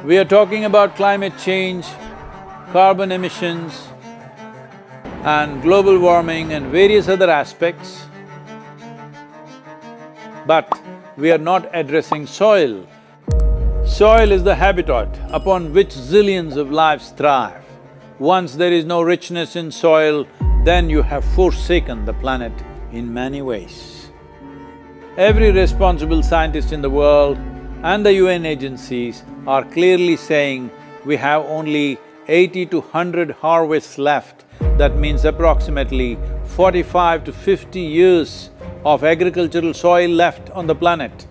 We are talking about climate change, carbon emissions and global warming and various other aspects, but we are not addressing soil. Soil is the habitat upon which zillions of lives thrive. Once there is no richness in soil, then you have forsaken the planet in many ways. Every responsible scientist in the world and the UN agencies are clearly saying we have only 80 to 100 harvests left. That means approximately 45 to 50 years of agricultural soil left on the planet.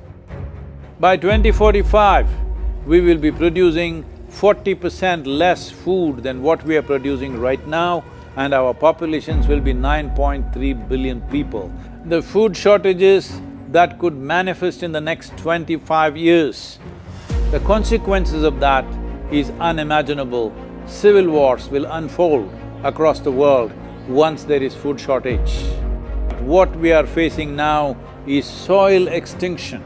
By 2045, we will be producing 40% less food than what we are producing right now, and our populations will be 9.3 billion people. The food shortages that could manifest in the next 25 years, the consequences of that is unimaginable. Civil wars will unfold across the world once there is food shortage. What we are facing now is soil extinction.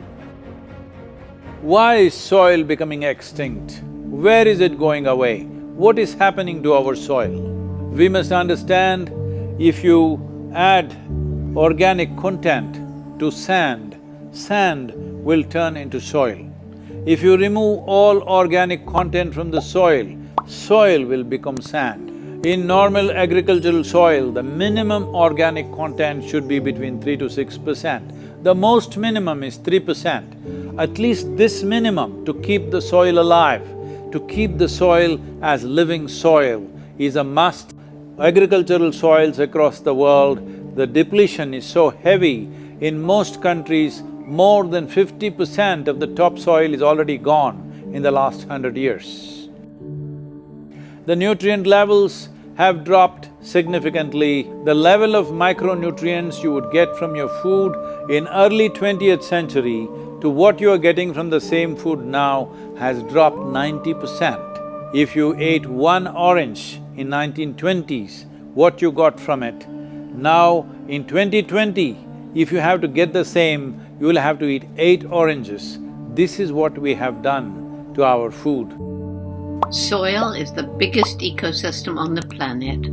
Why is soil becoming extinct? Where is it going away? What is happening to our soil? We must understand, if you add organic content to sand, sand will turn into soil. If you remove all organic content from the soil, soil will become sand. In normal agricultural soil, the minimum organic content should be between 3 to 6%. The most minimum is 3%. At least this minimum to keep the soil alive, to keep the soil as living soil is a must. Agricultural soils across the world, the depletion is so heavy, in most countries, more than 50% of the topsoil is already gone in the last 100 years. The nutrient levels have dropped significantly. The level of micronutrients you would get from your food in early 20th century to what you are getting from the same food now has dropped 90%. If you ate one orange in 1920s, what you got from it, now in 2020, if you have to get the same, you will have to eat 8 oranges. This is what we have done to our food. Soil is the biggest ecosystem on the planet,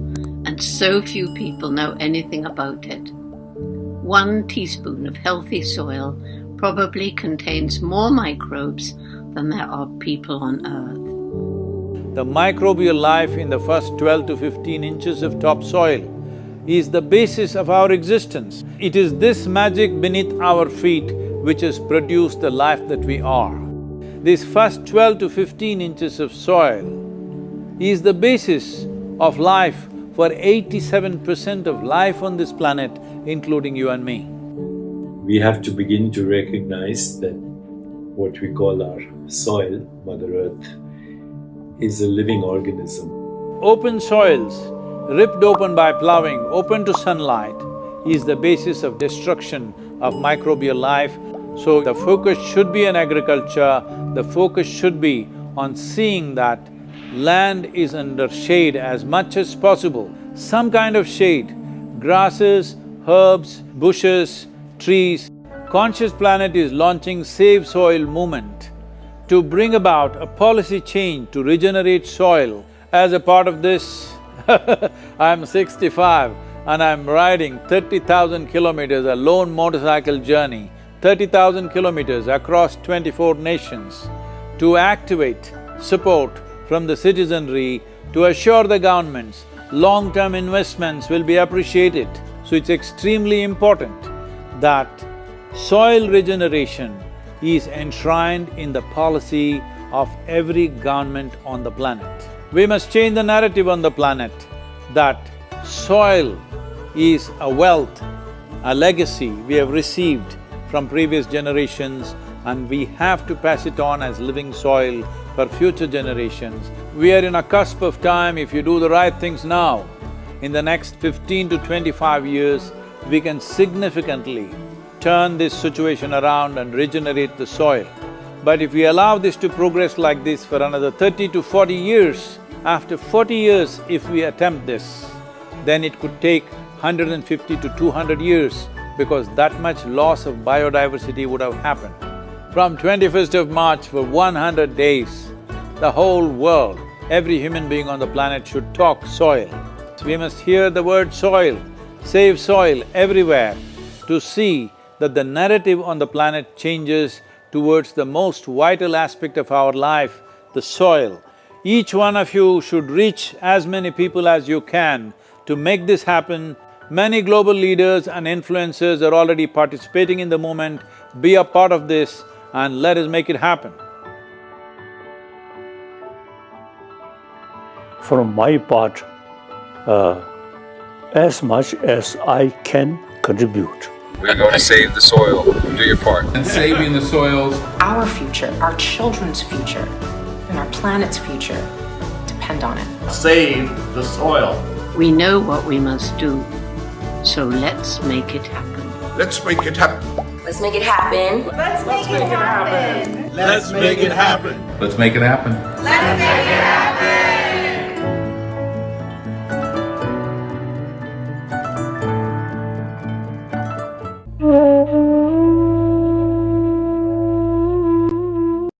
and so few people know anything about it. 1 teaspoon of healthy soil probably contains more microbes than there are people on Earth. The microbial life in the first 12 to 15 inches of topsoil is the basis of our existence. It is this magic beneath our feet which has produced the life that we are. This first 12 to 15 inches of soil is the basis of life for 87% of life on this planet, including you and me. We have to begin to recognize that what we call our soil, Mother Earth, is a living organism. Open soils, ripped open by ploughing, open to sunlight, is the basis of destruction of microbial life. So the focus should be on agriculture, the focus should be on seeing that land is under shade as much as possible, some kind of shade, grasses, herbs, bushes, trees. Conscious Planet is launching Save Soil movement to bring about a policy change to regenerate soil. As a part of this, I'm 65 and I'm riding 30,000 kilometers, a lone motorcycle journey, 30,000 kilometers across 24 nations to activate support from the citizenry to assure the governments long-term investments will be appreciated. So it's extremely important that soil regeneration is enshrined in the policy of every government on the planet. We must change the narrative on the planet that soil is a wealth, a legacy we have received from previous generations, and we have to pass it on as living soil for future generations. We are in a cusp of time. If you do the right things now, in the next 15 to 25 years, we can significantly turn this situation around and regenerate the soil. But if we allow this to progress like this for another 30 to 40 years, after 40 years if we attempt this, then it could take 150 to 200 years because that much loss of biodiversity would have happened. From 21st of March for 100 days, the whole world, every human being on the planet should talk soil. We must hear the word soil, save soil everywhere to see that the narrative on the planet changes towards the most vital aspect of our life, the soil. Each one of you should reach as many people as you can to make this happen. Many global leaders and influencers are already participating in the movement. Be a part of this and let us make it happen. From my part, as much as I can contribute. We're going to save the soil. Do your part. And saving the soils. Our future, our children's future, and our planet's future depend on it. Save the soil. We know what we must do, so let's make it happen. Let's make it happen. Let's make it happen. Let's make it happen. Let's make it happen. Let's make it happen.